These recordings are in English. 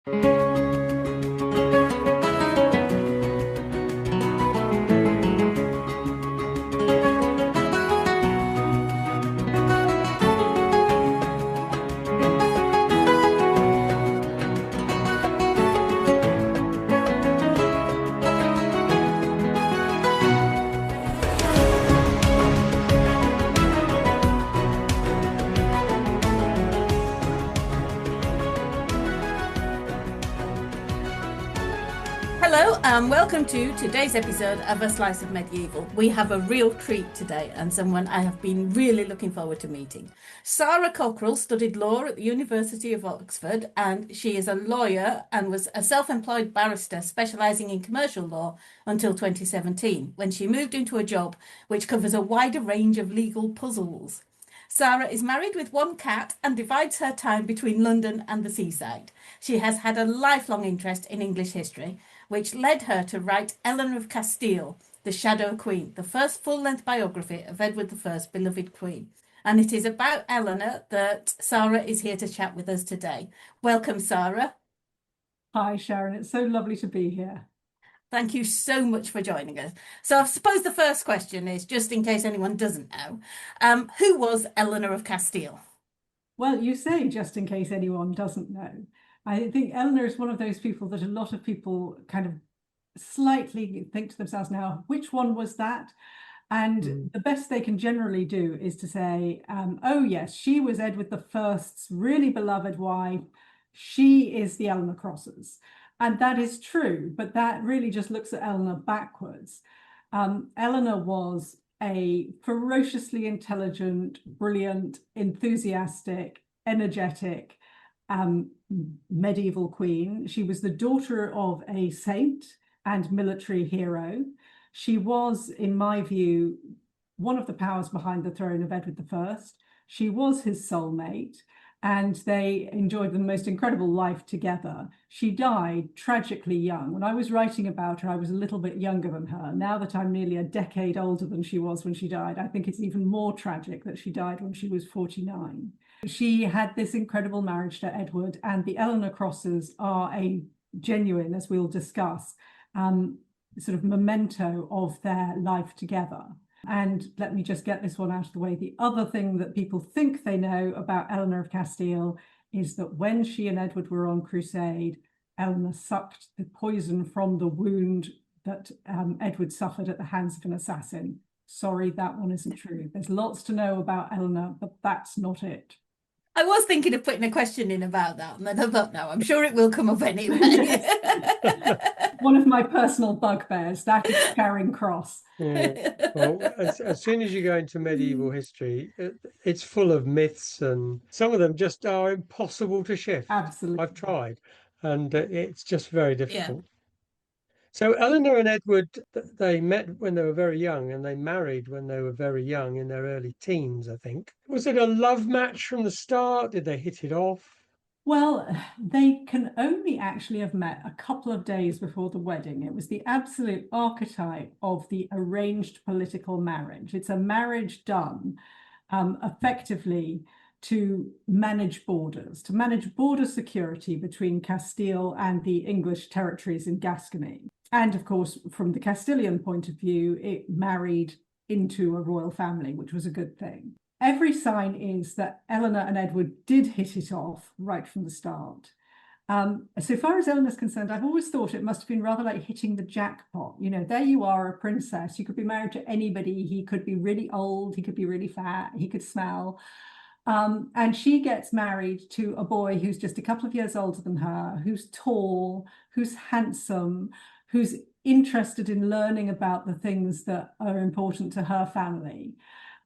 Hello and welcome to today's episode of A Slice of Medieval. We have a real treat today and someone I have been really looking forward to meeting. Sara Cockerill studied law at the University of Oxford, and she is a lawyer and was a self-employed barrister specialising in commercial law until 2017, when she moved into a job which covers a wider range of legal puzzles. Sara is married with one cat and divides her time between London and the seaside. She has had a lifelong interest in English history, which led her to write Eleanor of Castile, the Shadow Queen, the first full-length biography of Edward I's beloved queen. And it is about Eleanor that Sara is here to chat with us today. Welcome, Sara. Hi, Sharon. It's so lovely to be here. Thank you so much for joining us. So I suppose the first question is, just in case anyone doesn't know, who was Eleanor of Castile? Well, you say just in case anyone doesn't know. I think Eleanor is one of those people that a lot of people kind of slightly think to themselves now, which one was that? And the best they can generally do is to say, oh yes, she was Edward I's really beloved wife. She is the Eleanor Crosses. And that is true, but that really just looks at Eleanor backwards. Eleanor was a ferociously intelligent, brilliant, enthusiastic, energetic, medieval queen. She was the daughter of a saint and military hero. She was, in my view, one of the powers behind the throne of Edward I. She was his soulmate, and they enjoyed the most incredible life together. She died tragically young. When I was writing about her, I was a little bit younger than her. Now that I'm nearly a decade older than she was when she died, I think it's even more tragic that she died when she was 49. She had this incredible marriage to Edward, and the Eleanor Crosses are a genuine, as we'll discuss, sort of memento of their life together. And let me just get this one out of the way. The other thing that people think they know about Eleanor of Castile is that when she and Edward were on crusade, Eleanor sucked the poison from the wound that Edward suffered at the hands of an assassin. Sorry, that one isn't true. There's lots to know about Eleanor, but that's not it. I was thinking of putting a question in about that, and then I thought, no, I'm sure it will come up anyway. One of my personal bugbears, that is Charing Cross. Yeah. Well, as soon as you go into medieval history, it's full of myths, and some of them just are impossible to shift. Absolutely. I've tried, and it's just very difficult. Yeah. So Eleanor and Edward, they met when they were very young, and they married when they were very young, in their early teens, I think. Was it a love match from the start? Did they hit it off? Well, they can only actually have met a couple of days before the wedding. It was the absolute archetype of the arranged political marriage. It's a marriage done effectively to manage borders, to manage border security between Castile and the English territories in Gascony. And of course, from the Castilian point of view, it married into a royal family, which was a good thing. Every sign is that Eleanor and Edward did hit it off right from the start. So far as Eleanor's concerned, I've always thought it must have been rather like hitting the jackpot. You know, there you are, a princess. You could be married to anybody. He could be really old. He could be really fat. He could smell. And she gets married to a boy who's just a couple of years older than her, who's tall, who's handsome, who's interested in learning about the things that are important to her family,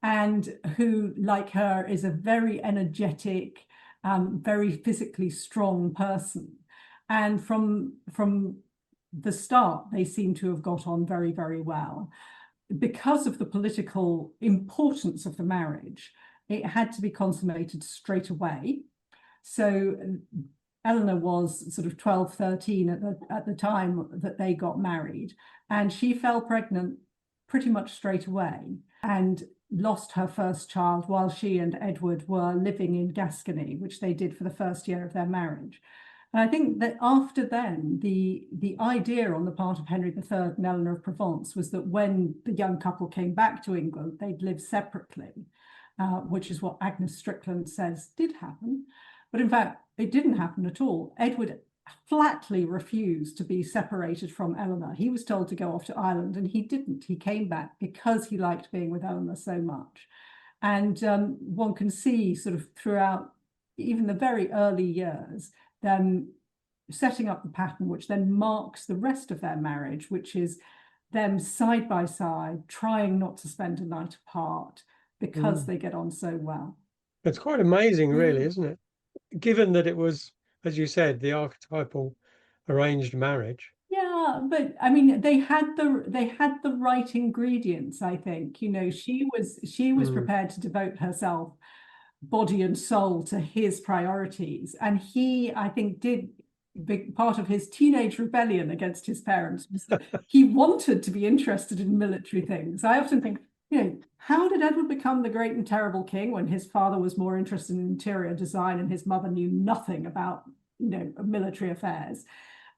and who, like her, is a very energetic, very physically strong person. And from the start, they seem to have got on very, very well. Because of the political importance of the marriage, it had to be consummated straight away. So Eleanor was sort of 12, 13 at the time that they got married, and she fell pregnant pretty much straight away and lost her first child while she and Edward were living in Gascony, which they did for the first year of their marriage. And I think that after then, the idea on the part of Henry III and Eleanor of Provence was that when the young couple came back to England, they'd live separately, which is what Agnes Strickland says did happen. But in fact, it didn't happen at all. Edward flatly refused to be separated from Eleanor. He was told to go off to Ireland, and he didn't. He came back because he liked being with Eleanor so much. And one can see sort of throughout even the very early years, them setting up the pattern which then marks the rest of their marriage, which is them side by side, trying not to spend a night apart because they get on so well. It's quite amazing, really, isn't it? Given that it was, as you said, the archetypal arranged marriage. Yeah, but I mean, they had the right ingredients, I think. You know, she was prepared to devote herself body and soul to his priorities, and he, I think, did big part of his teenage rebellion against his parents was that he wanted to be interested in military things. I often think, you know, how did Edward become the great and terrible king when his father was more interested in interior design and his mother knew nothing about, you know, military affairs?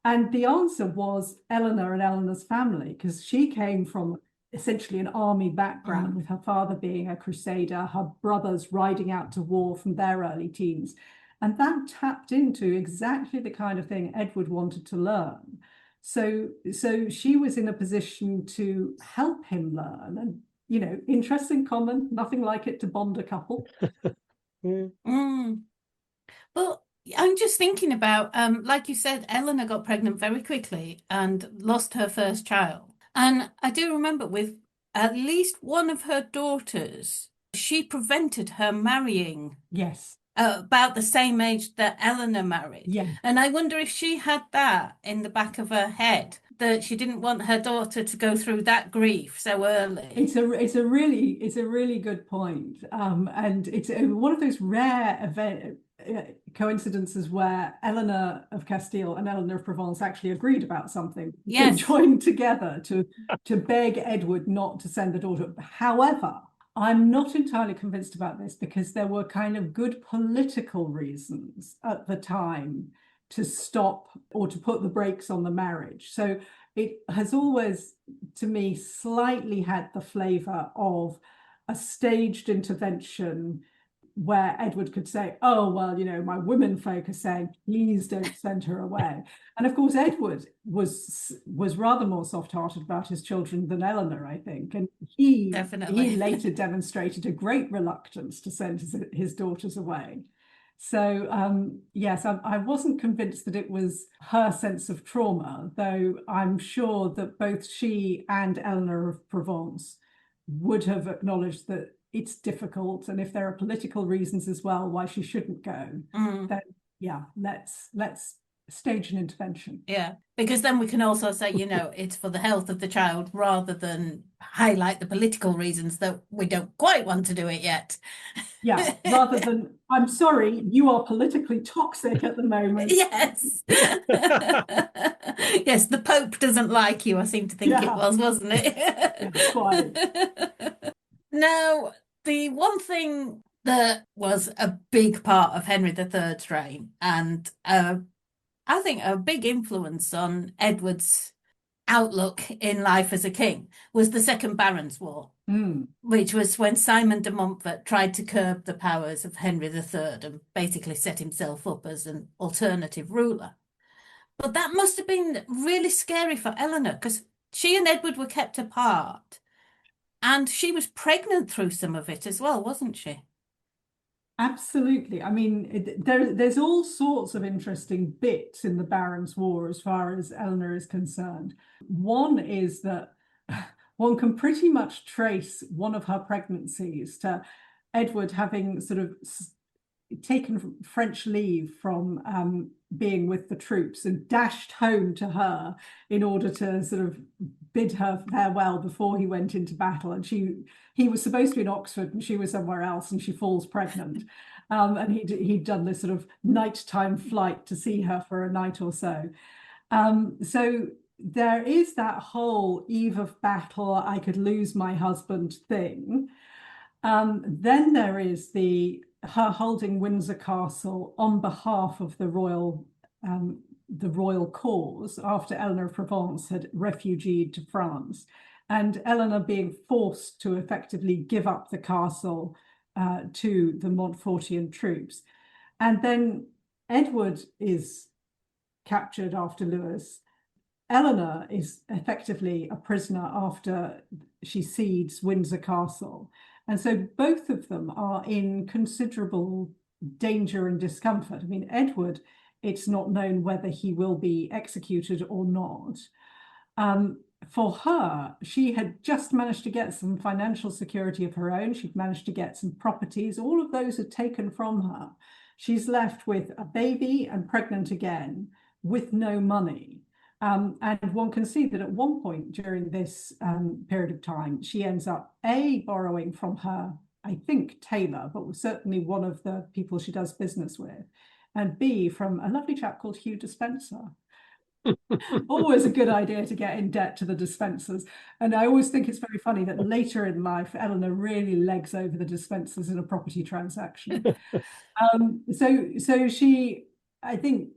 And the answer was Eleanor and Eleanor's family, because she came from essentially an army background, with her father being a crusader, her brothers riding out to war from their early teens. And that tapped into exactly the kind of thing Edward wanted to learn. So she was in a position to help him learn. And, you know, interests in common, nothing like it to bond a couple. But I'm just thinking about, like you said, Eleanor got pregnant very quickly and lost her first child. And I do remember with at least one of her daughters, she prevented her marrying. Yes. About the same age that Eleanor married. Yeah. And I wonder if she had that in the back of her head, that she didn't want her daughter to go through that grief so early. It's a really good point. And it's one of those rare coincidences where Eleanor of Castile and Eleanor of Provence actually agreed about something. Yes. They joined together to beg Edward not to send the daughter. However, I'm not entirely convinced about this, because there were kind of good political reasons at the time to stop or to put the brakes on the marriage. So it has always, to me, slightly had the flavour of a staged intervention where Edward could say, oh, well, you know, my women folk are saying, please don't send her away. And of course, Edward was rather more soft-hearted about his children than Eleanor, I think. And he later demonstrated a great reluctance to send his daughters away. So, yes, I wasn't convinced that it was her sense of trauma, though I'm sure that both she and Eleanor of Provence would have acknowledged that it's difficult, and if there are political reasons as well why she shouldn't go, then yeah, let's stage an intervention. Yeah, because then we can also say, you know, it's for the health of the child, rather than highlight the political reasons that we don't quite want to do it yet. Yeah, rather than, I'm sorry, you are politically toxic at the moment. Yes. Yes, the Pope doesn't like you, I seem to think it was, wasn't it? Yeah, quite. Now, the one thing that was a big part of Henry III's reign, and I think a big influence on Edward's outlook in life as a king, was the Second Barons' War, which was when Simon de Montfort tried to curb the powers of Henry III and basically set himself up as an alternative ruler. But that must have been really scary for Eleanor, because she and Edward were kept apart. And she was pregnant through some of it as well, wasn't she? Absolutely. I mean, there's all sorts of interesting bits in the Barons' War as far as Eleanor is concerned. One is that one can pretty much trace one of her pregnancies to Edward having sort of taken French leave from being with the troops and dashed home to her in order to sort of bid her farewell before he went into battle. And he was supposed to be in Oxford and she was somewhere else, and she falls pregnant. And he'd done this sort of nighttime flight to see her for a night or so. So there is that whole eve of battle, I could lose my husband thing. Then there is her holding Windsor Castle on behalf of the royal the royal cause after Eleanor of Provence had refugeed to France, and Eleanor being forced to effectively give up the castle to the Montfortian troops. And then Edward is captured after Lewis. Eleanor is effectively a prisoner after she cedes Windsor Castle. And so both of them are in considerable danger and discomfort. I mean, Edward, it's not known whether he will be executed or not. For her, she had just managed to get some financial security of her own. She'd managed to get some properties. All of those are taken from her. She's left with a baby and pregnant again with no money. And one can see that at one point during this period of time, she ends up borrowing from her, I think, tailor, but certainly one of the people she does business with, and B, from a lovely chap called Hugh Despenser. Always a good idea to get in debt to the Despensers. And I always think it's very funny that later in life, Eleanor really legs over the Despensers in a property transaction. So she, I think,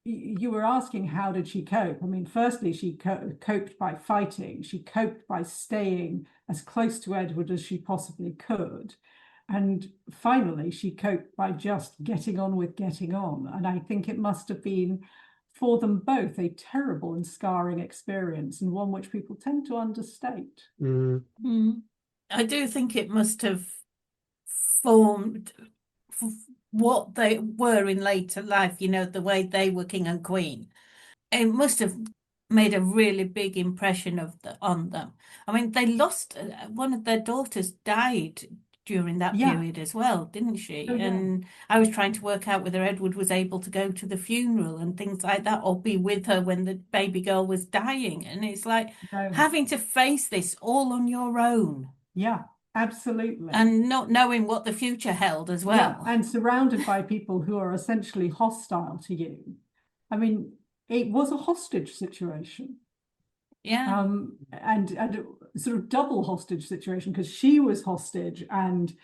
you were asking how did she cope? I mean, firstly, she coped by fighting. She coped by staying as close to Edward as she possibly could. And finally, she coped by just getting on with getting on. And I think it must have been, for them both, a terrible and scarring experience, and one which people tend to understate. I do think it must have formed what they were in later life, you know, the way they were king and queen. It must have made a really big impression on them. I mean, they lost one of their daughters died during that period as well, didn't she? Oh, yeah. And I was trying to work out whether Edward was able to go to the funeral and things like that, or be with her when the baby girl was dying. And it's like having to face this all on your own. Yeah, absolutely. And not knowing what the future held as well. Yeah, and surrounded by people who are essentially hostile to you. I mean, it was a hostage situation. Yeah. And sort of double hostage situation, because she was hostage and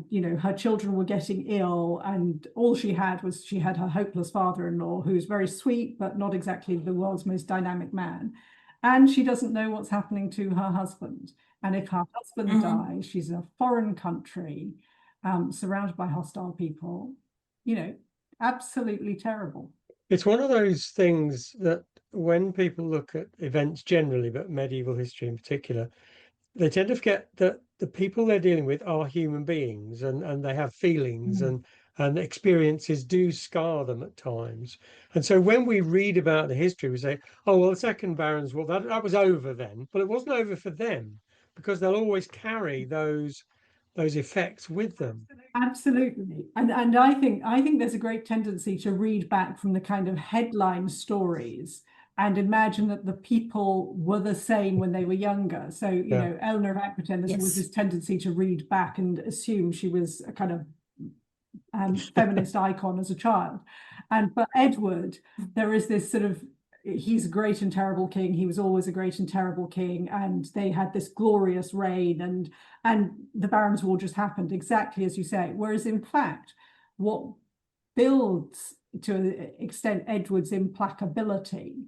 you know, her children were getting ill, and all she had her hopeless father-in-law, who's very sweet but not exactly the world's most dynamic man, and she doesn't know what's happening to her husband. And if her husband dies, she's in a foreign country, surrounded by hostile people, you know, absolutely terrible. It's one of those things that when people look at events generally, but medieval history in particular, they tend to forget that the people they're dealing with are human beings, and they have feelings, and experiences do scar them at times. And so when we read about the history, we say, oh, well, the Second Barons, well, that was over then. But it wasn't over for them, because they'll always carry those effects with them. Absolutely. And I think there's a great tendency to read back from the kind of headline stories and imagine that the people were the same when they were younger. So, you know, Eleanor of Aquitaine, there was this tendency to read back and assume she was a kind of feminist icon as a child. And for Edward, there is this sort of, he's a great and terrible king. He was always a great and terrible king, and they had this glorious reign, and the Barons' War just happened exactly as you say. Whereas in fact, what builds to an extent Edward's implacability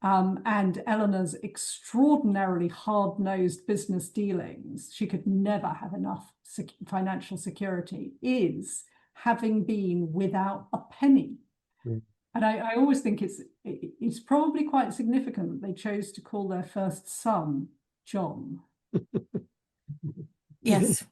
and Eleanor's extraordinarily hard-nosed business dealings, she could never have enough financial security, is having been without a penny. And I always think it's probably quite significant that they chose to call their first son John. Yes.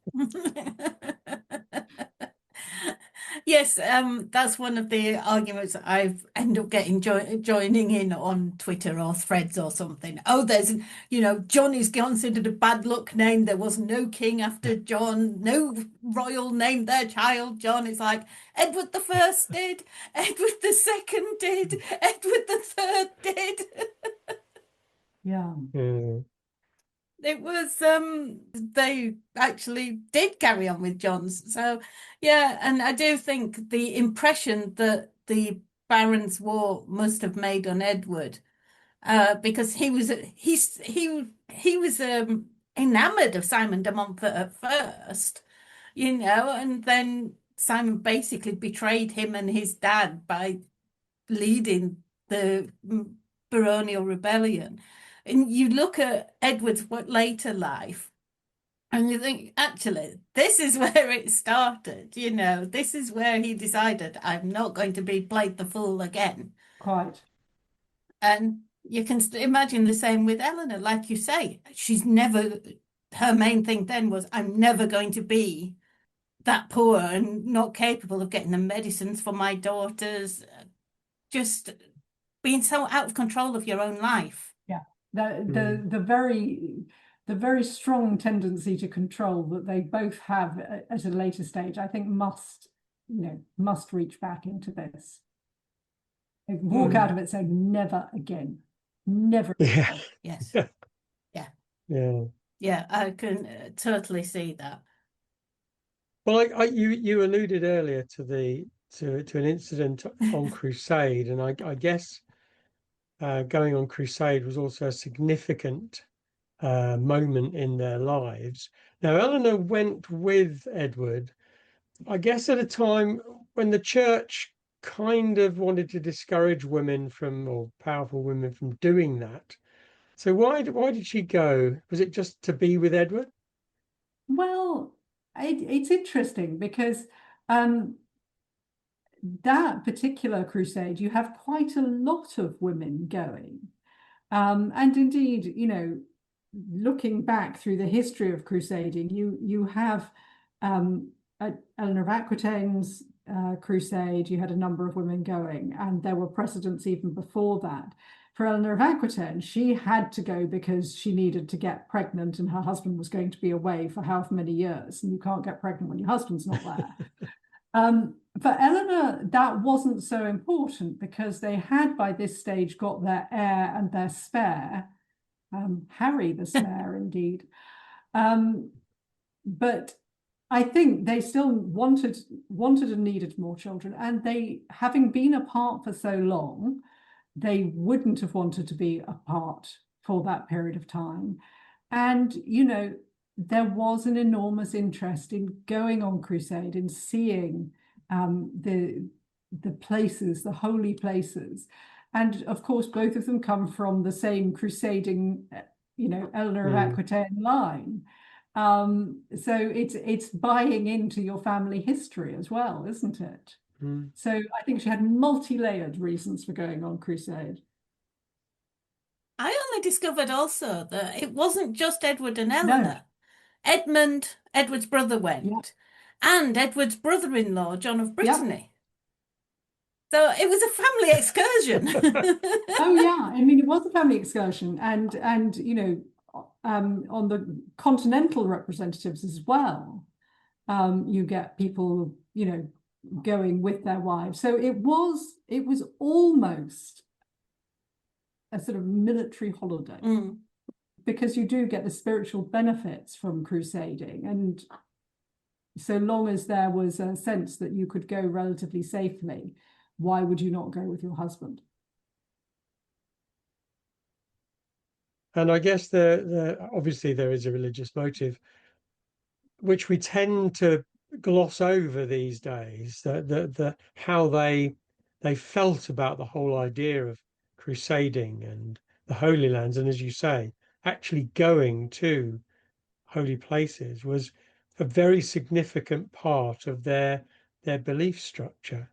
Yes, that's one of the arguments I've ended up getting joining in on Twitter or Threads or something. Oh, there's, you know, John is considered a bad luck name. There was no king after John, no royal named their child John. It's like Edward the First did, Edward the Second did, Edward the Third did. Yeah. It was they actually did carry on with John's. So yeah, and I do think the impression that the Barons' War must have made on Edward, because he was enamored of Simon de Montfort at first, you know, and then Simon basically betrayed him and his dad by leading the baronial rebellion. And you look at Edward's later life, and you think, actually, this is where it started. This is where he decided, I'm not going to be played the fool again. Quite. And you can imagine the same with Eleanor. Like you say, her main thing then was, I'm never going to be that poor and not capable of getting the medicines for my daughters. Just being so out of control of your own life. Yeah, the very strong tendency to control that they both have at a later stage, I think must reach back into this. They walk out of it saying, never again, never Yeah. again. Yes. Yeah. Yeah. Yeah, I can totally see that. Well, you alluded earlier to an incident on Crusade, and I guess going on Crusade was also a significant moment in their lives. Now, Eleanor went with Edward, I guess, at a time when the church kind of wanted to discourage women or powerful women from doing that. So why did she go? Was it just to be with Edward? Well, it's interesting because that particular crusade, you have quite a lot of women going. And indeed, looking back through the history of crusading, you have Eleanor of Aquitaine's crusade, you had a number of women going, and there were precedents even before that. For Eleanor of Aquitaine, she had to go because she needed to get pregnant and her husband was going to be away for however many years, and you can't get pregnant when your husband's not there. For Eleanor, that wasn't so important because they had by this stage got their heir and their spare, Harry the spare indeed. But I think they still wanted and needed more children, and they, having been apart for so long, they wouldn't have wanted to be apart for that period of time. And, there was an enormous interest in going on crusade, in seeing the places, the holy places. And of course, both of them come from the same crusading, Eleanor of Aquitaine line. So it's buying into your family history as well, isn't it? So I think she had multi-layered reasons for going on crusade. I only discovered also that it wasn't just Edward and Eleanor. No. Edward's brother, went, and Edward's brother-in-law, John of Brittany. So it was a family excursion. Oh yeah, I mean, it was a family excursion, and on the continental representatives as well, you get people, going with their wives. So it was almost a sort of military holiday, because you do get the spiritual benefits from crusading, and so long as there was a sense that you could go relatively safely, why would you not go with your husband? And I guess obviously there is a religious motive, which we tend to gloss over these days. How they felt about the whole idea of crusading and the Holy Lands, and as you say, actually going to holy places was a very significant part of their belief structure.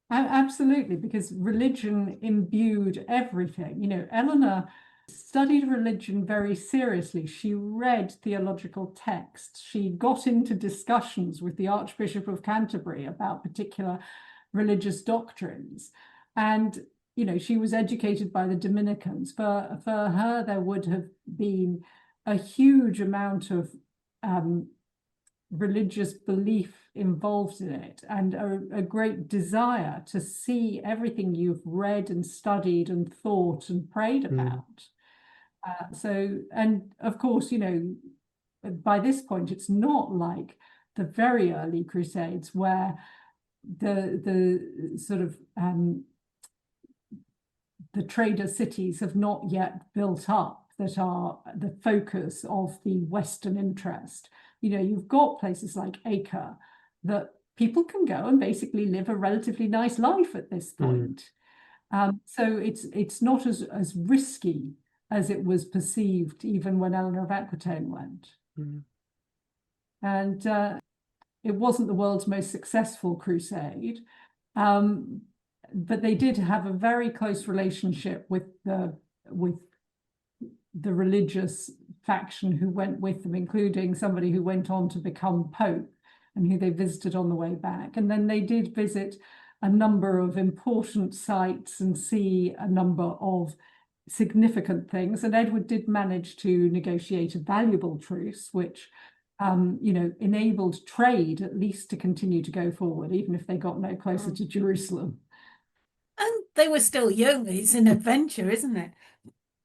Absolutely, because religion imbued everything. Eleanor studied religion very seriously. She read theological texts. She got into discussions with the Archbishop of Canterbury about particular religious doctrines. And, she was educated by the Dominicans. For her, there would have been a huge amount of religious belief involved in it, and a great desire to see everything you've read and studied and thought and prayed about. And of course, by this point, it's not like the very early Crusades where the sort of the trader cities have not yet built up that are the focus of the Western interest. You've got places like Acre that people can go and basically live a relatively nice life at this point. So it's not as risky as it was perceived even when Eleanor of Aquitaine went. And it wasn't the world's most successful crusade, but they did have a very close relationship with the religious faction who went with them, including somebody who went on to become Pope and who they visited on the way back. And then they did visit a number of important sites and see a number of significant things. And Edward did manage to negotiate a valuable truce, which enabled trade at least to continue to go forward, even if they got no closer to Jerusalem. And they were still young. It's an adventure, isn't it?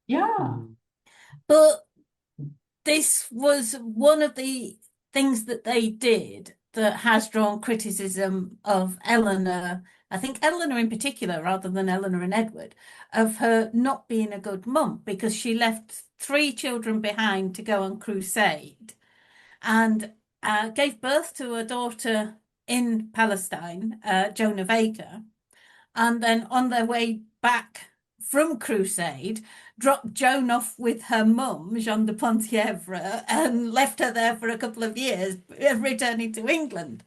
Yeah. But this was one of the things that they did that has drawn criticism of Eleanor, I think Eleanor in particular, rather than Eleanor and Edward, of her not being a good mum, because she left 3 children behind to go on crusade and gave birth to a daughter in Palestine, Joan of Acre, and then on their way back from crusade, dropped Joan off with her mum, Jeanne de Penthièvre, and left her there for a couple of years, returning to England.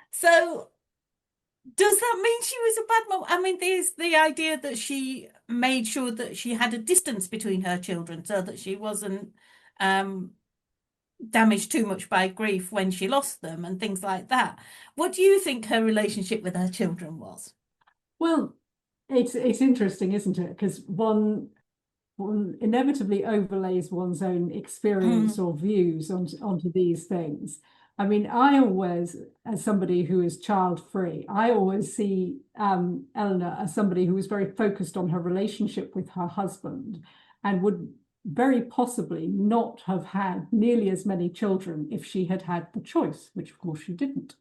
So does that mean she was a bad mum? I mean, there's the idea that she made sure that she had a distance between her children so that she wasn't damaged too much by grief when she lost them and things like that. What do you think her relationship with her children was? Well, it's interesting, isn't it? Because one inevitably overlays one's own experience or views onto these things. I mean, I always, as somebody who is child-free, I always see Eleanor as somebody who was very focused on her relationship with her husband and would very possibly not have had nearly as many children if she had had the choice, which of course she didn't,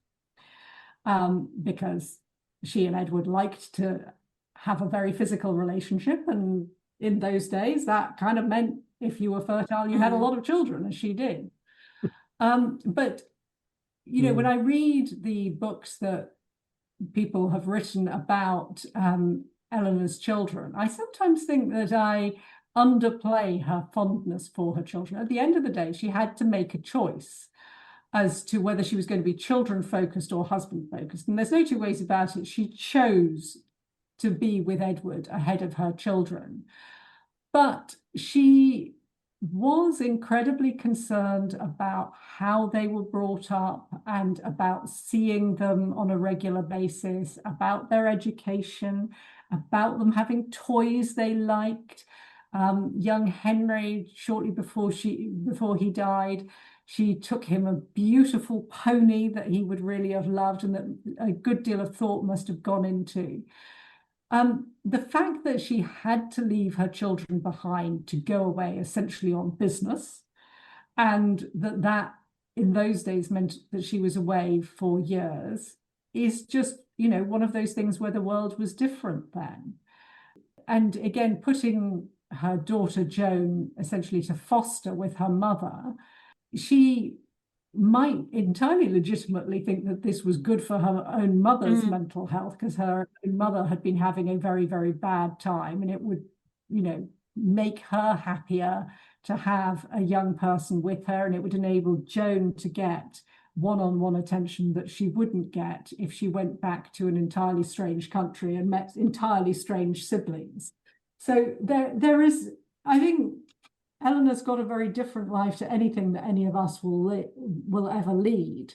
because she and Edward liked to have a very physical relationship, and in those days that kind of meant if you were fertile you had a lot of children, as she did. But when I read the books that people have written about Eleanor's children, I sometimes think that I underplay her fondness for her children. At the end of the day, she had to make a choice as to whether she was going to be children focused or husband focused. And there's no two ways about it. She chose to be with Edward ahead of her children. But she was incredibly concerned about how they were brought up and about seeing them on a regular basis, about their education, about them having toys they liked. Young Henry, shortly before he died, she took him a beautiful pony that he would really have loved and that a good deal of thought must have gone into. The fact that she had to leave her children behind to go away essentially on business, and that in those days meant that she was away for years, is just, one of those things where the world was different then. And again, putting her daughter Joan essentially to foster with her mother, she might entirely legitimately think that this was good for her own mother's mental health, because her own mother had been having a very, very bad time, and it would, make her happier to have a young person with her, and it would enable Joan to get one-on-one attention that she wouldn't get if she went back to an entirely strange country and met entirely strange siblings. So there is, I think, Eleanor's got a very different life to anything that any of us will ever lead.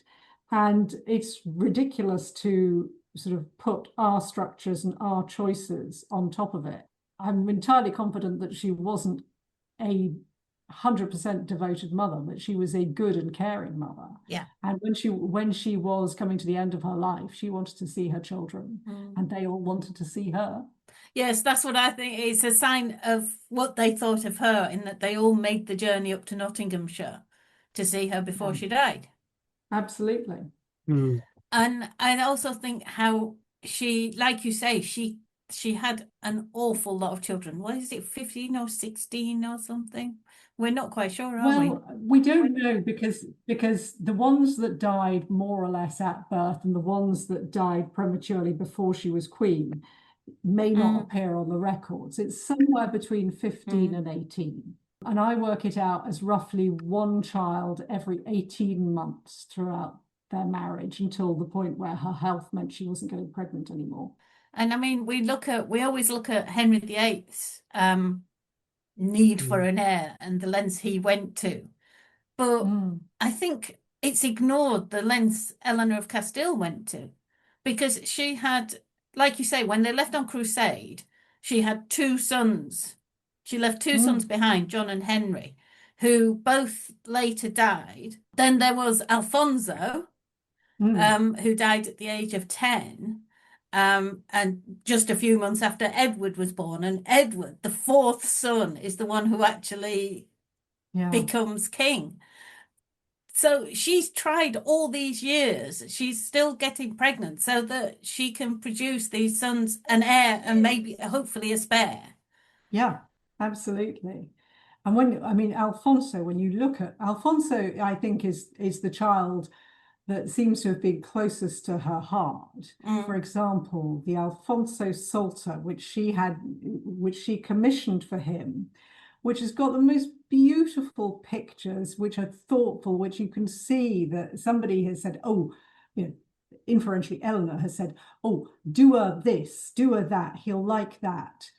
And it's ridiculous to sort of put our structures and our choices on top of it. I'm entirely confident that she wasn't a 100% devoted mother, but she was a good and caring mother. Yeah. And when she was coming to the end of her life, she wanted to see her children, and they all wanted to see her. Yes, that's what I think. It's a sign of what they thought of her, in that they all made the journey up to Nottinghamshire to see her before she died. Absolutely. And I also think how she, like you say, she she had an awful lot of children. What is it, 15 or 16 or something? We're not quite sure, are we? Well, we don't know because the ones that died more or less at birth and the ones that died prematurely before she was queen may not appear on the records. It's somewhere between 15 and 18. And I work it out as roughly one child every 18 months throughout their marriage until the point where her health meant she wasn't getting pregnant anymore. And I mean, we always look at Henry VIII's need for an heir and the lengths he went to. But I think it's ignored the lengths Eleanor of Castile went to, because she had, like you say, when they left on crusade, she had two sons. She left two sons behind, John and Henry, who both later died. Then there was Alfonso, who died at the age of 10. And just a few months after Edward was born. And Edward, the fourth son, is the one who actually becomes king. So she's tried all these years. She's still getting pregnant so that she can produce these sons, an heir, and maybe hopefully a spare. Yeah, absolutely. And when, I mean, Alfonso, when you look at Alfonso, I think is the child that seems to have been closest to her heart. For example, the Alfonso Psalter, which she commissioned for him, which has got the most beautiful pictures, which are thoughtful, which you can see that somebody has said, oh, you know, inferentially Eleanor has said, oh, do her this, do her that, he'll like that.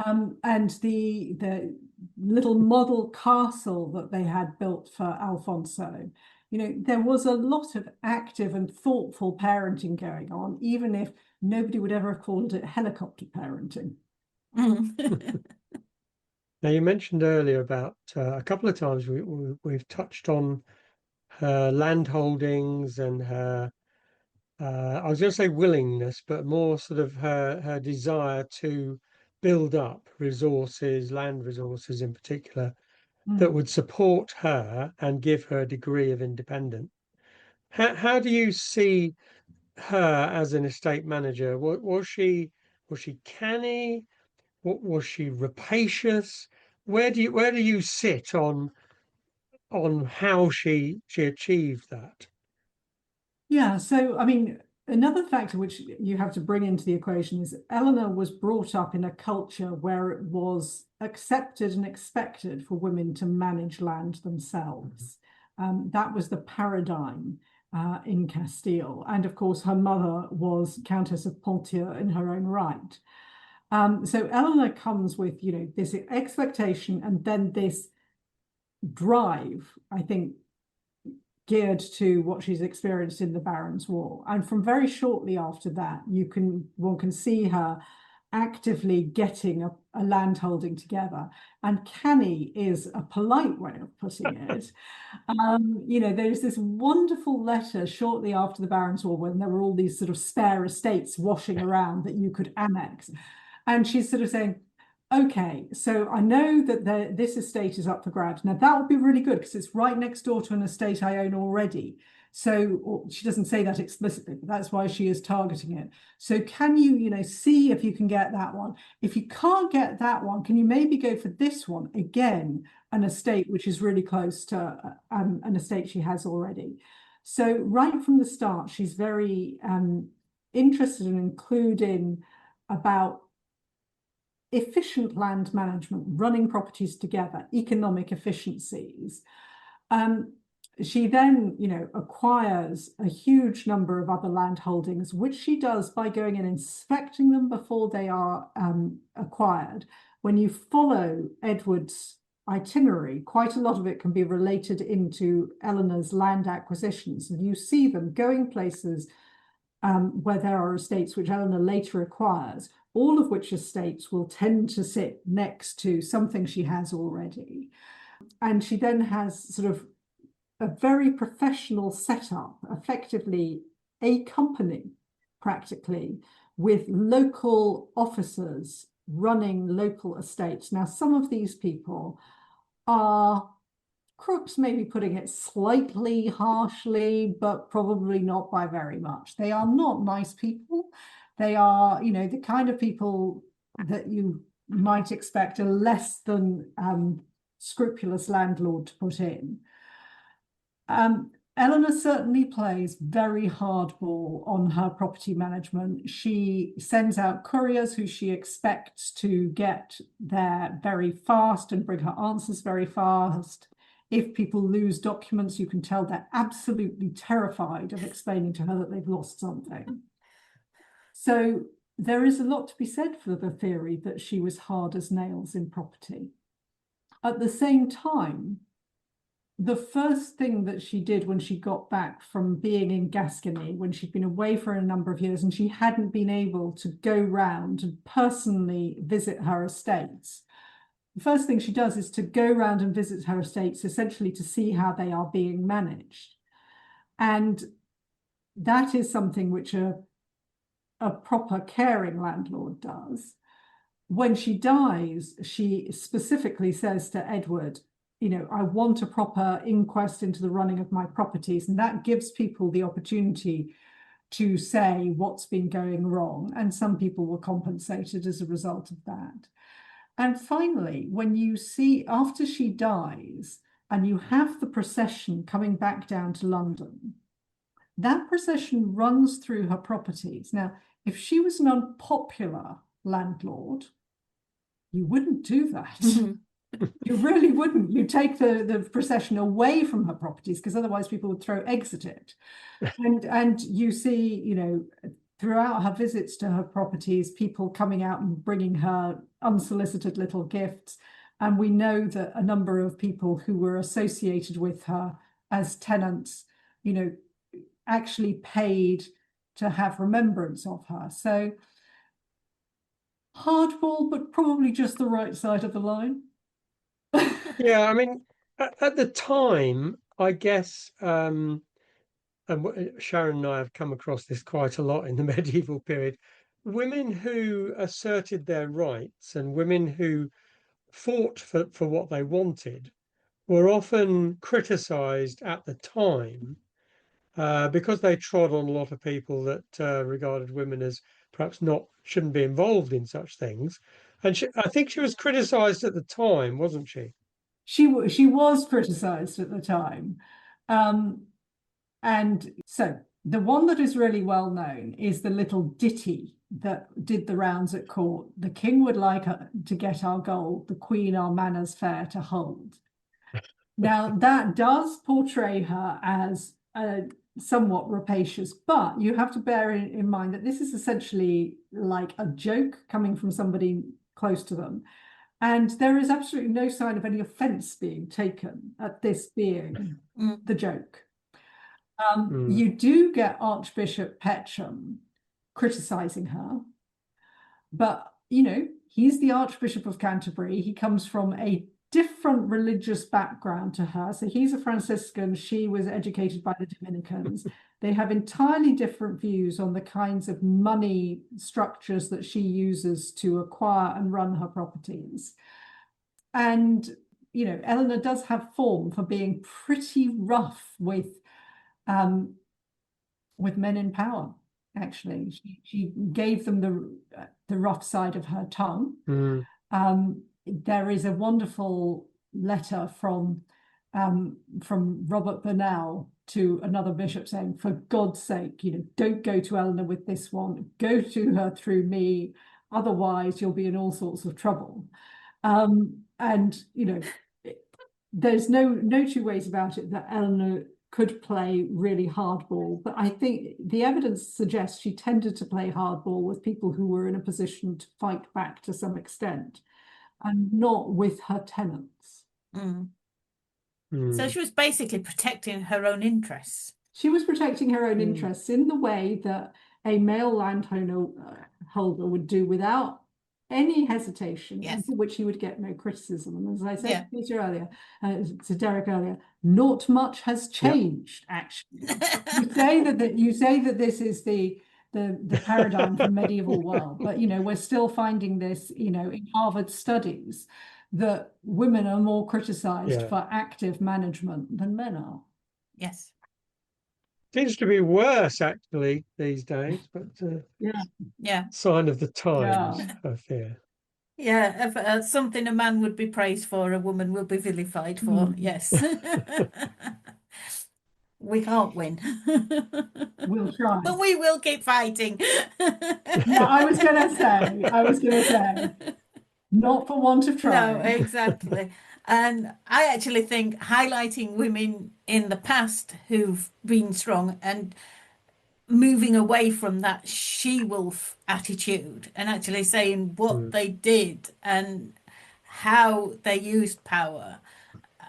And the little model castle that they had built for Alfonso, you know, there was a lot of active and thoughtful parenting going on, even if nobody would ever have called it helicopter parenting. Now, you mentioned earlier about a couple of times we've touched on her land holdings and her, I was going to say willingness, but more sort of her desire to build up resources, land resources in particular, that would support her and give her a degree of independence. How do you see her as an estate manager? Was she canny? Was she rapacious? Where do you sit on how she achieved that? Yeah, so I mean, another factor which you have to bring into the equation is Eleanor was brought up in a culture where it was accepted and expected for women to manage land themselves. That was the paradigm in Castile. And of course, her mother was Countess of Ponthieu in her own right. So Eleanor comes with, you know, this expectation and then this drive, I think, geared to what she's experienced in the Barons' War. And from very shortly after that, one can see her actively getting a land holding together. And canny is a polite way of putting it. You know, there's this wonderful letter shortly after the Barons' War when there were all these sort of spare estates washing around that you could annex. And she's sort of saying, okay, so I know that this estate is up for grabs. Now, that would be really good because it's right next door to an estate I own already. So she doesn't say that explicitly, but that's why she is targeting it. So can you, see if you can get that one? If you can't get that one, can you maybe go for this one? Again, an estate which is really close to an estate she has already. So right from the start, she's very interested in including about efficient land management, running properties together, economic efficiencies. She then, acquires a huge number of other land holdings, which she does by going and inspecting them before they are acquired. When you follow Edward's itinerary, quite a lot of it can be related into Eleanor's land acquisitions, and you see them going places where there are estates which Eleanor later acquires, all of which estates will tend to sit next to something she has already. And she then has sort of a very professional setup, effectively a company, practically, with local officers running local estates. Now, some of these people are crooks, maybe putting it slightly harshly, but probably not by very much. They are not nice people. They are, the kind of people that you might expect a less than scrupulous landlord to put in. Eleanor certainly plays very hardball on her property management. She sends out couriers who she expects to get there very fast and bring her answers very fast. If people lose documents, you can tell they're absolutely terrified of explaining to her that they've lost something. So there is a lot to be said for the theory that she was hard as nails in property. At the same time, the first thing that she did when she got back from being in Gascony, when she'd been away for a number of years and she hadn't been able to go round and personally visit her estates, the first thing she does is to go round and visit her estates, essentially to see how they are being managed. And that is something which a proper caring landlord does. When she dies, she specifically says to Edward, I want a proper inquest into the running of my properties. And that gives people the opportunity to say what's been going wrong. And some people were compensated as a result of that. And finally, when you see, after she dies, and you have the procession coming back down to London, that procession runs through her properties. Now, if she was an unpopular landlord, you wouldn't do that. You really wouldn't. You take the procession away from her properties, because otherwise people would throw eggs at it. And you see, throughout her visits to her properties, people coming out and bringing her unsolicited little gifts. And we know that a number of people who were associated with her as tenants, actually paid to have remembrance of her. So hardball, but probably just the right side of the line. Yeah, I mean, at the time, I guess, and Sharon and I have come across this quite a lot in the medieval period, women who asserted their rights and women who fought for what they wanted were often criticised at the time because they trod on a lot of people that regarded women as perhaps shouldn't be involved in such things. And I think she was criticised at the time, wasn't she? She was criticised at the time. And so the one that is really well known is the little ditty that did the rounds at court. The king would like to get our gold, the queen our manners fair to hold. Now, that does portray her as somewhat rapacious, but you have to bear in mind that this is essentially like a joke coming from somebody close to them. And there is absolutely no sign of any offence being taken at this being the joke. You do get Archbishop Petcham criticising her, but, he's the Archbishop of Canterbury. He comes from a different religious background to her. So he's a Franciscan. She was educated by the Dominicans. They have entirely different views on the kinds of money structures that she uses to acquire and run her properties. And, Eleanor does have form for being pretty rough with men in power, actually. She gave them the rough side of her tongue. There is a wonderful letter from Robert Burnell to another bishop saying, for God's sake, don't go to Eleanor with this one, go to her through me, otherwise you'll be in all sorts of trouble. And there's no two ways about it that Eleanor could play really hardball, but I think the evidence suggests she tended to play hardball with people who were in a position to fight back to some extent, and not with her tenants. So she was basically protecting her own interests. She was protecting her own interests in the way that a male landowner holder would do without any hesitation, and for which he would get no criticism. And as I said to Peter earlier, to Derek earlier, not much has changed, actually. You say that this is the paradigm for medieval world, but we're still finding this, in Harvard studies, that women are more criticized for active management than men are. Yes. seems to be worse actually these days, but Yeah. sign of the times, Yeah. I fear. Yeah, if, something a man would be praised for, a woman will be vilified for. Yes. We can't win. We'll try. But we will keep fighting. Yeah, I was going to say, not for want of No, trying. exactly. And I actually think highlighting women in the past who've been strong and moving away from that she-wolf attitude and actually saying what they did and how they used power.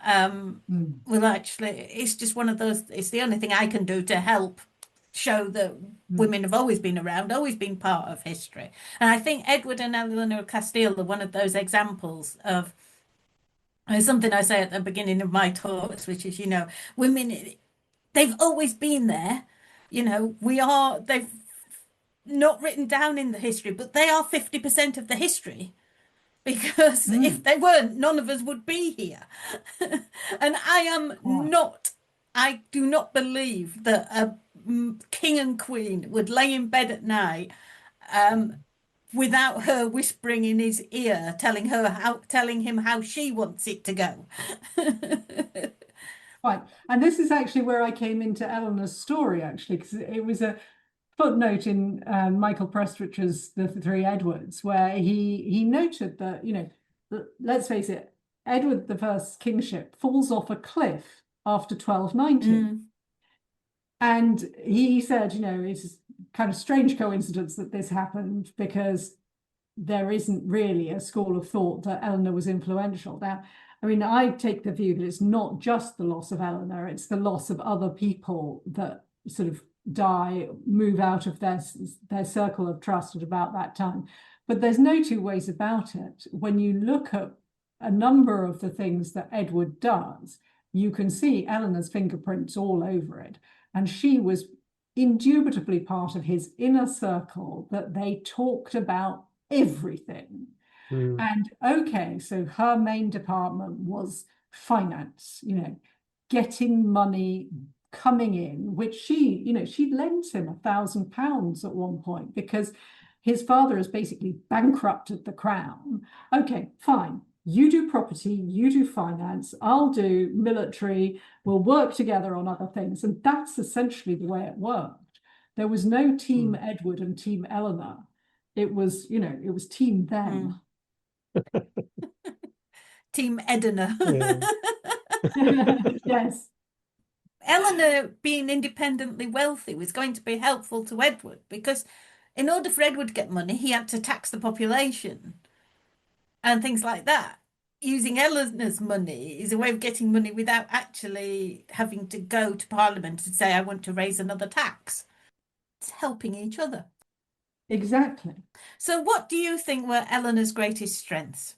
Well, actually, it's just one of those, it's the only thing I can do to help show that women have always been around, always been part of history. And I think Edward and Eleanor of Castile are one of those examples of something I say at the beginning of my talks, which is, women, they've always been there. They've not written down in the history, but they are 50% of the history. Because if they weren't, none of us would be here. And I do not believe that a king and queen would lay in bed at night without her whispering in his ear, telling him how she wants it to go. Right. And this is actually where I came into Eleanor's story, actually, because it was a footnote in Michael Prestwich's The Three Edwards, where he noted that, let's face it, Edward I's kingship falls off a cliff after 1290. And he said, it's a kind of strange coincidence that this happened because there isn't really a school of thought that Eleanor was influential. Now, I mean, I take the view that it's not just the loss of Eleanor, it's the loss of other people that sort of die, move out of their circle of trust at about that time. But there's no two ways about it. When you look at a number of the things that Edward does, you can see Eleanor's fingerprints all over it. And she was indubitably part of his inner circle, that they talked about everything. And okay, so her main department was finance, getting money coming in, which she lent him £1,000 at one point because his father has basically bankrupted the crown. Okay, fine. You do property, you do finance, I'll do military, we'll work together on other things. And that's essentially the way it worked. There was no team Edward and team Eleanor. It was, it was team them. Team Edina. Yes. Eleanor being independently wealthy was going to be helpful to Edward because in order for Edward to get money, he had to tax the population and things like that. Using Eleanor's money is a way of getting money without actually having to go to Parliament and say, I want to raise another tax. It's helping each other. Exactly. So what do you think were Eleanor's greatest strengths?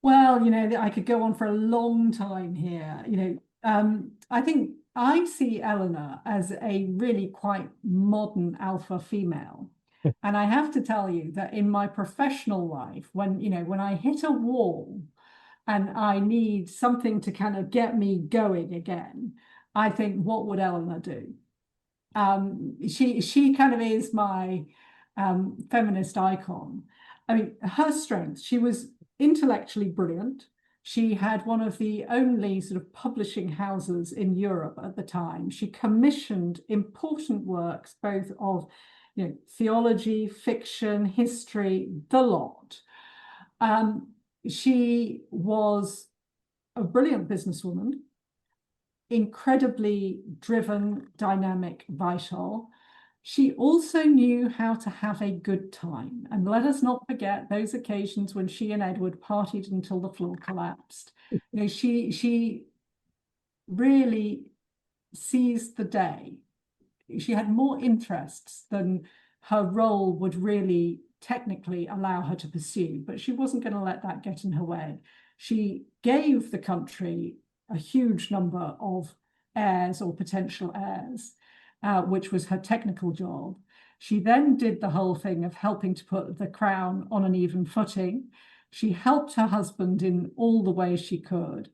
Well, I could go on for a long time here. I think I see Eleanor as a really quite modern alpha female. And I have to tell you that in my professional life, when I hit a wall and I need something to kind of get me going again, I think, what would Eleanor do? She kind of is my feminist icon. I mean, her strengths, she was intellectually brilliant. She had one of the only sort of publishing houses in Europe at the time. She commissioned important works, both of theology, fiction, history, the lot. She was a brilliant businesswoman, incredibly driven, dynamic, vital. She also knew how to have a good time. And let us not forget those occasions when she and Edward partied until the floor collapsed. She really seized the day. She had more interests than her role would really technically allow her to pursue, but she wasn't going to let that get in her way. She gave the country a huge number of heirs or potential heirs, which was her technical job. She then did the whole thing of helping to put the crown on an even footing. She helped her husband in all the ways she could,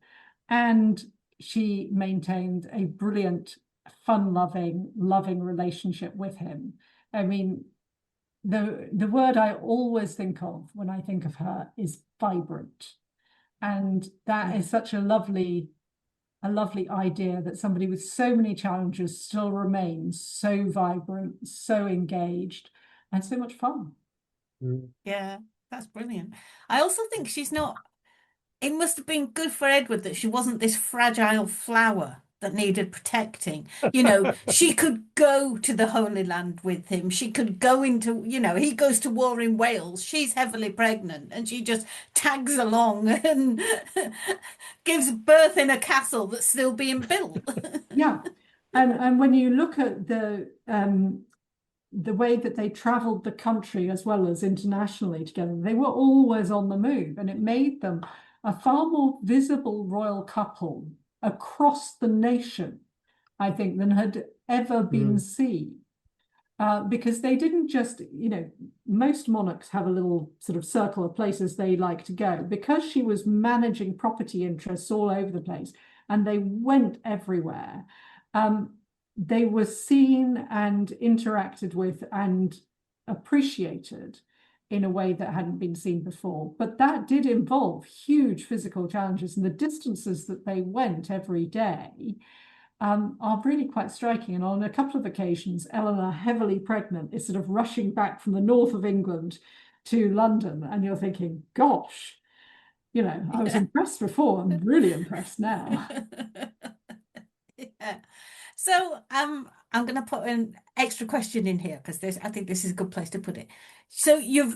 and she maintained a brilliant fun-loving, loving relationship with him. I mean, the word I always think of when I think of her is vibrant. And that is such a lovely idea, that somebody with so many challenges still remains so vibrant, so engaged, and so much fun. Yeah, that's brilliant. I also think she's not, it must have been good for Edward that she wasn't this fragile flower that needed protecting. You know, she could go to the Holy Land with him. She could go into, you know, he goes to war in Wales. She's heavily pregnant and she just tags along and gives birth in a castle that's still being built. Yeah. And when you look at the way that they traveled the country as well as internationally together, they were always on the move, and it made them a far more visible royal couple across the nation, I think, than had ever been seen. Because they didn't just, you know, most monarchs have a little sort of circle of places they like to go. Because she was managing property interests all over the place and they went everywhere, they were seen and interacted with and appreciated in a way that hadn't been seen before. But that did involve huge physical challenges, and the distances that they went every day are really quite striking. And on a couple of occasions, Eleanor, heavily pregnant, is sort of rushing back from the north of England to London, and you're thinking, gosh, you know, I was impressed before, I'm really impressed now. Yeah. So I'm going to put an extra question in here because I think this is a good place to put it. So your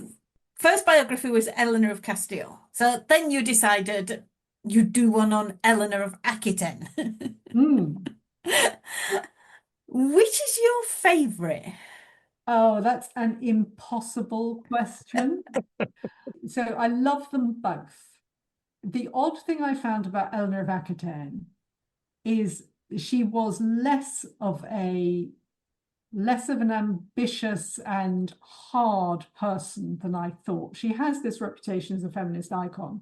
first biography was Eleanor of Castile. So then you decided you'd do one on Eleanor of Aquitaine. Which is your favourite? Oh, that's an impossible question. So I love them both. The odd thing I found about Eleanor of Aquitaine is she was less of an ambitious and hard person than I thought. She has this reputation as a feminist icon,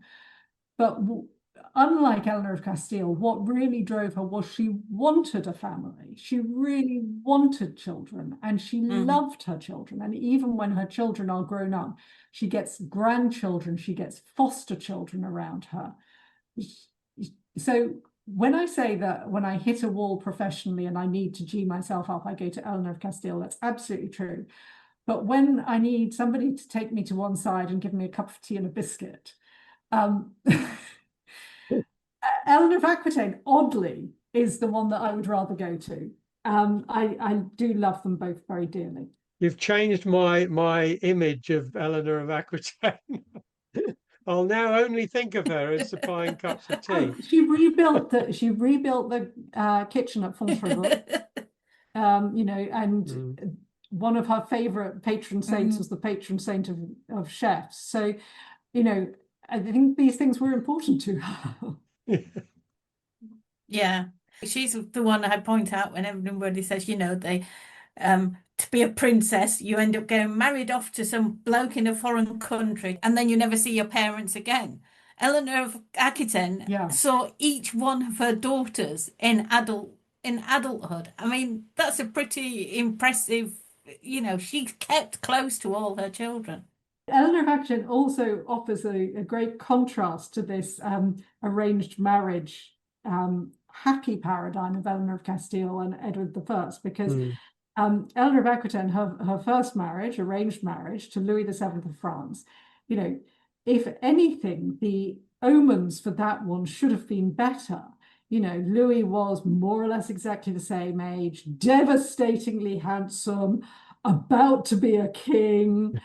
but unlike Eleanor of Castile, what really drove her was she wanted a family. She really wanted children, and she loved her children. And even when her children are grown up, she gets grandchildren, she gets foster children around her. So when I say that when I hit a wall professionally and I need to G myself up, I go to Eleanor of Castile, that's absolutely true. But when I need somebody to take me to one side and give me a cup of tea and a biscuit, Eleanor of Aquitaine, oddly, is the one that I would rather go to. I do love them both very dearly. You've changed my image of Eleanor of Aquitaine. I'll now only think of her as supplying cups of tea. She rebuilt the kitchen at Fontfreville. You know, and one of her favorite patron saints was the patron saint of chefs. So, you know, I think these things were important to her. Yeah, she's the one I point out when everybody says, you know, they to be a princess, you end up getting married off to some bloke in a foreign country, and then you never see your parents again. Eleanor of Aquitaine saw each one of her daughters in adulthood. I mean, that's a pretty impressive, you know, she kept close to all her children. Eleanor of Aquitaine also offers a great contrast to this arranged marriage happy paradigm of Eleanor of Castile and Edward I, because Eleanor of Aquitaine, her first marriage, arranged marriage to Louis VII of France, you know, if anything, the omens for that one should have been better. You know, Louis was more or less exactly the same age, devastatingly handsome, about to be a king.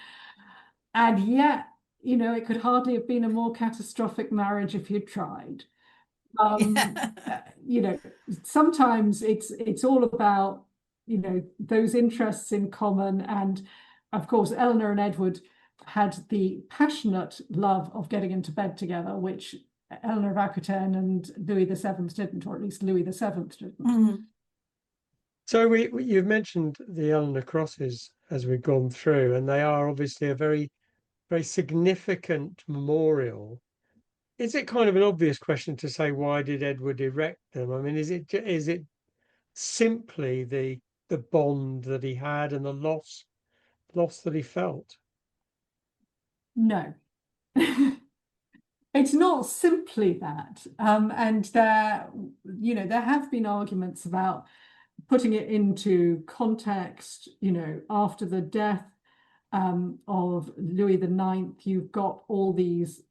And yet, you know, it could hardly have been a more catastrophic marriage if you'd tried. You know, sometimes it's all about, you know, those interests in common. And of course, Eleanor and Edward had the passionate love of getting into bed together, which Eleanor of Aquitaine and Louis VII didn't, or at least Louis VII didn't. So you've mentioned the Eleanor crosses as we've gone through, and they are obviously a very, very significant memorial. Is it kind of an obvious question to say, why did Edward erect them? I mean, is it simply the bond that he had and the loss that he felt. No. It's not simply that. And there have been arguments about putting it into context, after the death of Louis IX, you've got all these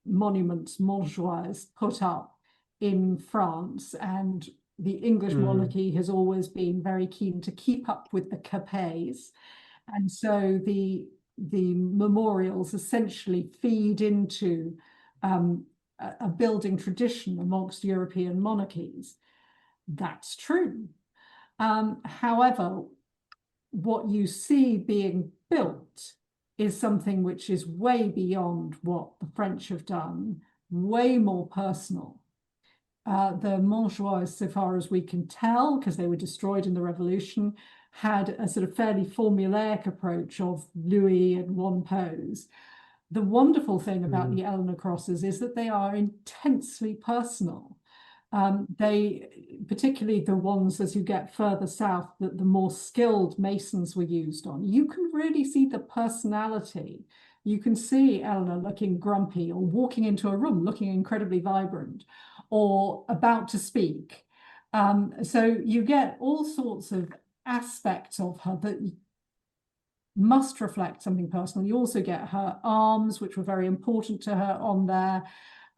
monuments, montjoies, put up in France, and the English monarchy has always been very keen to keep up with the Capets. And so the memorials essentially feed into a building tradition amongst European monarchies. That's true. However, what you see being built is something which is way beyond what the French have done, way more personal. The Montjoie, so far as we can tell, because they were destroyed in the Revolution, had a sort of fairly formulaic approach of Louis and one pose. The wonderful thing about the Eleanor crosses is that they are intensely personal. They, particularly the ones as you get further south, that the more skilled masons were used on, you can really see the personality. You can see Eleanor looking grumpy, or walking into a room looking incredibly vibrant, or about to speak. So you get all sorts of aspects of her that must reflect something personal. You also get her arms, which were very important to her, on there,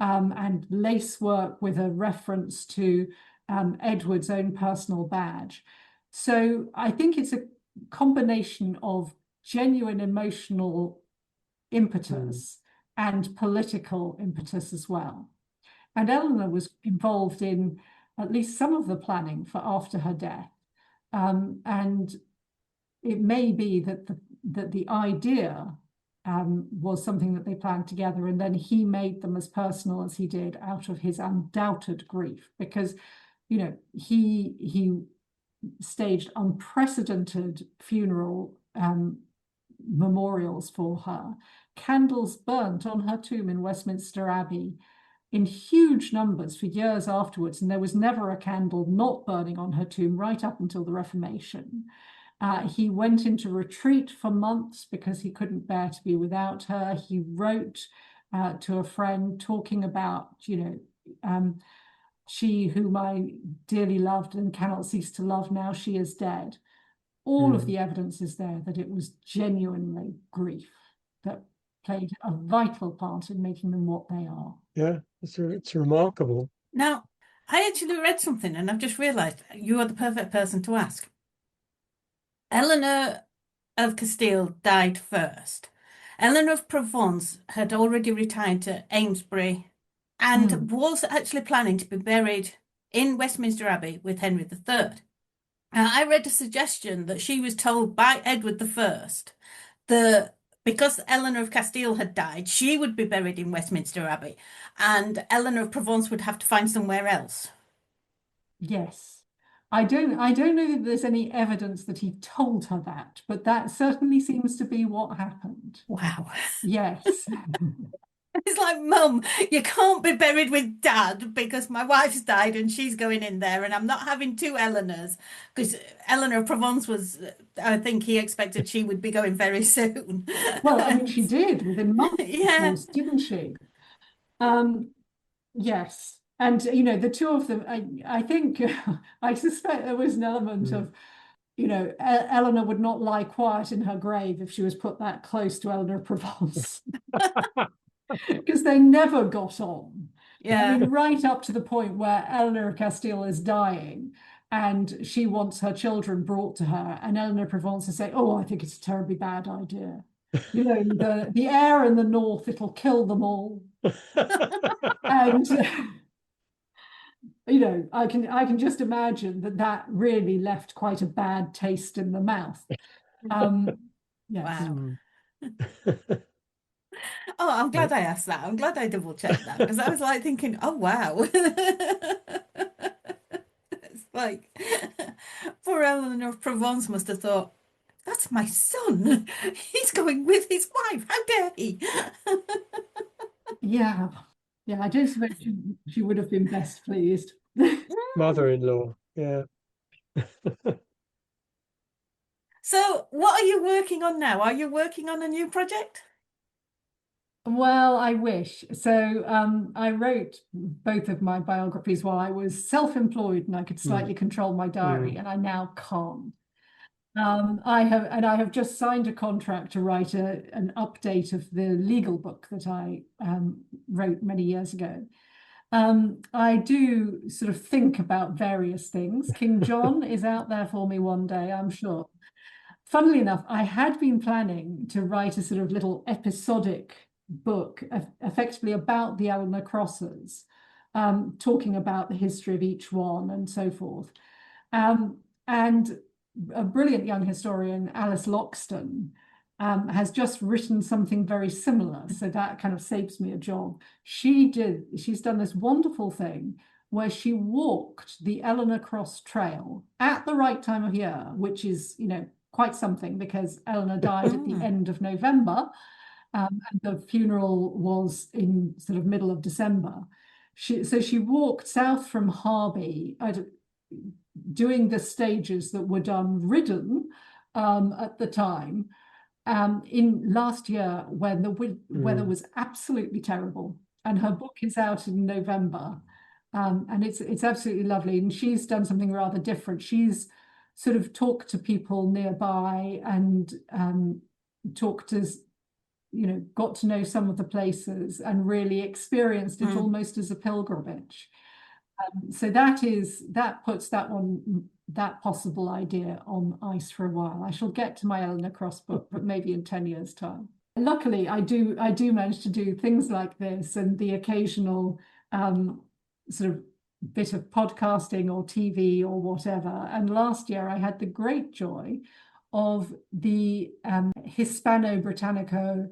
and lace work with a reference to Edward's own personal badge. So I think it's a combination of genuine emotional impetus and political impetus as well. And Eleanor was involved in at least some of the planning for after her death. And it may be that the idea was something that they planned together, and then he made them as personal as he did out of his undoubted grief, because he staged unprecedented funeral memorials for her, candles burnt on her tomb in Westminster Abbey in huge numbers for years afterwards, and there was never a candle not burning on her tomb right up until the Reformation. He went into retreat for months because he couldn't bear to be without her. He wrote to a friend talking about, she whom I dearly loved and cannot cease to love, now she is dead. All of the evidence is there that it was genuinely grief that played a vital part in making them what they are. Yeah, it's remarkable. Now, I actually read something and I've just realised you are the perfect person to ask. Eleanor of Castile died first. Eleanor of Provence had already retired to Amesbury and was actually planning to be buried in Westminster Abbey with Henry III. I read a suggestion that she was told by Edward I that because Eleanor of Castile had died, she would be buried in Westminster Abbey, and Eleanor of Provence would have to find somewhere else. Yes. I don't know that there's any evidence that he told her that, but that certainly seems to be what happened. Wow. Yes. It's like, Mum, you can't be buried with Dad because my wife's died and she's going in there, and I'm not having two Eleanors, because Eleanor of Provence was, I think he expected she would be going very soon. Well, I mean, she did within months, Yeah. of course, didn't she? Yes. And, the two of them, I think, I suspect there was an element of, Eleanor would not lie quiet in her grave if she was put that close to Eleanor of Provence. Because they never got on. Yeah. I mean, right up to the point where Eleanor of Castile is dying and she wants her children brought to her, and Eleanor of Provence is saying, "Oh, I think it's a terribly bad idea. The air in the north, it'll kill them all." And I can just imagine that really left quite a bad taste in the mouth. Yes. Wow. Oh, I'm glad I asked that. I'm glad I double checked that, because I was like thinking, oh wow. It's like poor Eleanor of Provence must have thought, that's my son. He's going with his wife. How dare he? Yeah. I don't suppose she would have been best pleased. Mother-in-law, yeah. So, what are you working on now? Are you working on a new project? Well, I wish. So I wrote both of my biographies while I was self-employed and I could slightly control my diary, and I now can't. I have just signed a contract to write an update of the legal book that I wrote many years ago. I do sort of think about various things. King John is out there for me one day, I'm sure. Funnily enough, I had been planning to write a sort of little episodic book, effectively about the Eleanor Crosses, talking about the history of each one and so forth. And a brilliant young historian, Alice Loxton, has just written something very similar. So that kind of saves me a job. She's done this wonderful thing where she walked the Eleanor Cross Trail at the right time of year, which is, quite something because Eleanor died at the end of November, and the funeral was in sort of middle of December. So she walked south from Harby, doing the stages that were done ridden at the time, in last year when the weather was absolutely terrible. And her book is out in November, and it's absolutely lovely. And she's done something rather different. She's sort of talked to people nearby and got to know some of the places and really experienced it almost as a pilgrimage. So that puts that possible idea on ice for a while. I shall get to my Eleanor Cross book, but maybe in 10 years' time. Luckily, I do manage to do things like this and the occasional sort of bit of podcasting or TV or whatever. And last year I had the great joy of the Hispano-Britannico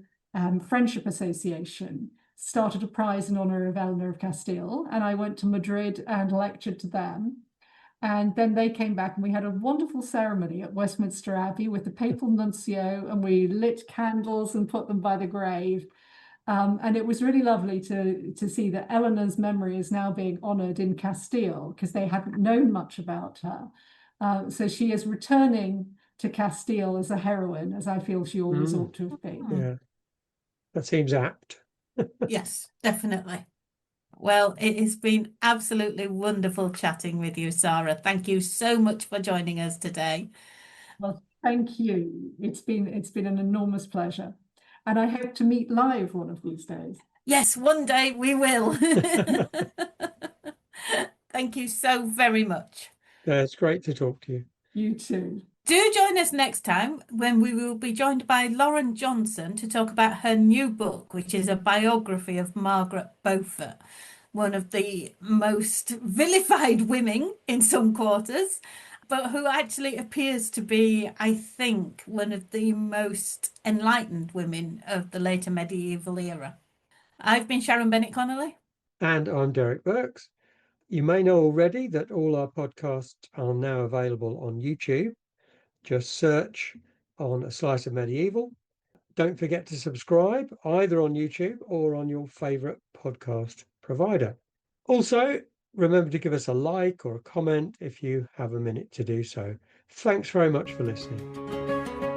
Friendship Association started a prize in honor of Eleanor of Castile, and I went to Madrid and lectured to them. And then they came back and we had a wonderful ceremony at Westminster Abbey with the papal nuncio, and we lit candles and put them by the grave. And it was really lovely to see that Eleanor's memory is now being honoured in Castile because they hadn't known much about her. So she is returning to Castile as a heroine, as I feel she always ought to have been. Yeah, that seems apt. Yes, definitely. Well, it has been absolutely wonderful chatting with you, Sara. Thank you so much for joining us today. Well, thank you. It's been an enormous pleasure. And I hope to meet live one of these days. Yes, one day we will. Thank you so very much. It's great to talk to you. You too. Do join us next time when we will be joined by Lauren Johnson to talk about her new book, which is a biography of Margaret Beaufort, one of the most vilified women in some quarters, but who actually appears to be, I think, one of the most enlightened women of the later medieval era. I've been Sharon Bennett Connolly. And I'm Derek Birks. You may know already that all our podcasts are now available on YouTube. Just search on A Slice of Medieval. Don't forget to subscribe either on YouTube or on your favourite podcast provider. Also, remember to give us a like or a comment if you have a minute to do so. Thanks very much for listening.